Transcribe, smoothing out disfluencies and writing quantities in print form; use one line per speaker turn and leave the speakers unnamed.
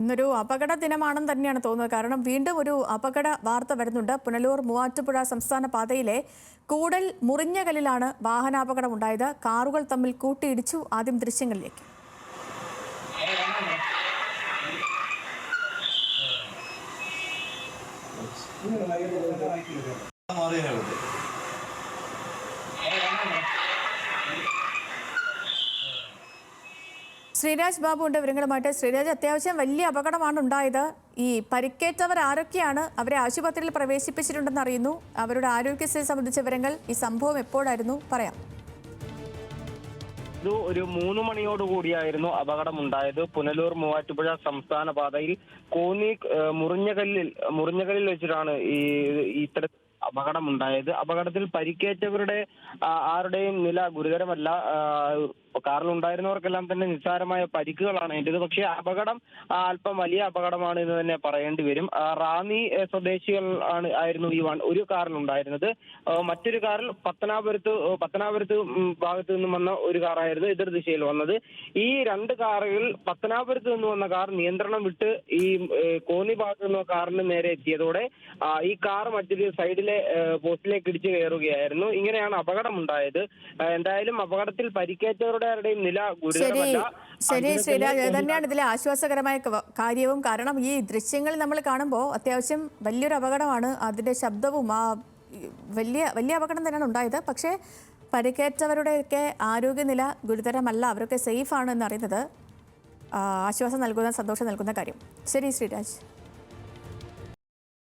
ഇന്നൊരു അപകട ദിനമാണെന്ന് തന്നെയാണ് തോന്നുന്നത്. കാരണം വീണ്ടും ഒരു അപകട വാർത്ത വരുന്നുണ്ട്. പുനലൂർ മൂവാറ്റുപുഴ സംസ്ഥാന പാതയിലെ കൂടൽ മുറിഞ്ഞകല്ലിലാണ് വാഹനാപകടം ഉണ്ടായത്. കാറുകൾ തമ്മിൽ കൂട്ടിയിടിച്ചു. ആദ്യം ദൃശ്യങ്ങളിലേക്ക്. ശ്രീരാജ് ബാബു ഉണ്ട് വിവരങ്ങളുമായിട്ട്. ശ്രീരാജ്, അത്യാവശ്യം വലിയ അപകടമാണ് ഉണ്ടായത്. ഈ പരിക്കേറ്റവർ ആരൊക്കെയാണ്? അവരെ ആശുപത്രിയിൽ പ്രവേശിപ്പിച്ചിട്ടുണ്ടെന്ന് അറിയുന്നു. അവരുടെ ആരോഗ്യസ്ഥിതി സംബന്ധിച്ച വിവരങ്ങൾ, ഈ സംഭവം എപ്പോഴായിരുന്നു, പറയാം.
ഒരു 3 മണിയോട് കൂടിയായിരുന്നു അപകടമുണ്ടായത്. പുനലൂർ മൂവാറ്റുപുഴ സംസ്ഥാന പാതയിൽ കോന്നി മുറിഞ്ഞകല്ലിൽ വെച്ചിട്ടാണ് ഇത്തരത്തിൽ അപകടമുണ്ടായത്. അപകടത്തിൽ പരിക്കേറ്റവരുടെ ആരുടെയും നില ഗുരുതരമല്ല. കാറിലുണ്ടായിരുന്നവർക്കെല്ലാം തന്നെ നിസ്സാരമായ പരിക്കുകളാണ് ഏറ്റത്. പക്ഷേ അപകടം അല്പം വലിയ അപകടമാണ് എന്ന് തന്നെ പറയേണ്ടി വരും. റാന്നി സ്വദേശികൾ ആയിരുന്നു ഈ ഒരു കാറിലുണ്ടായിരുന്നത്. മറ്റൊരു കാറിൽ പത്തനാപുരത്ത് ഭാഗത്ത് നിന്നും വന്ന ഒരു കാറായിരുന്നു എതിർ ദിശയിൽ വന്നത്. ഈ 2 കാറുകൾ പത്തനാപുരത്ത് നിന്ന് വന്ന കാർ നിയന്ത്രണം വിട്ട് ഈ കോന്നി ഭാഗത്ത് നിന്ന് കാറിന് നേരെ എത്തിയതോടെ ഈ കാർ മറ്റൊരു സൈഡിലെ പോസ്റ്റിലേക്ക് ഇടിച്ചു കയറുകയായിരുന്നു. ഇങ്ങനെയാണ് അപകടമുണ്ടായത്. എന്തായാലും അപകടത്തിൽ പരിക്കേറ്റവരുടെ നില ഗുരുതരമല്ല.
ശരി ശ്രീരാജ്, തന്നെയാണ് ഇതിലെ ആശ്വാസകരമായ കാര്യവും. കാരണം ഈ ദൃശ്യങ്ങൾ നമ്മൾ കാണുമ്പോൾ അത്യാവശ്യം വലിയൊരു അപകടമാണ്. അതിന്റെ ശബ്ദവും വലിയ അപകടം തന്നെയാണ് ഉണ്ടായത്. പക്ഷേ പരിക്കേറ്റവരുടെയൊക്കെ ആരോഗ്യനില ഗുരുതരമല്ല, അവരൊക്കെ സേഫ് ആണ് എന്നറിയുന്നത് ആശ്വാസം നൽകുന്ന, സന്തോഷം നൽകുന്ന കാര്യം. ശരി ശ്രീരാജ്.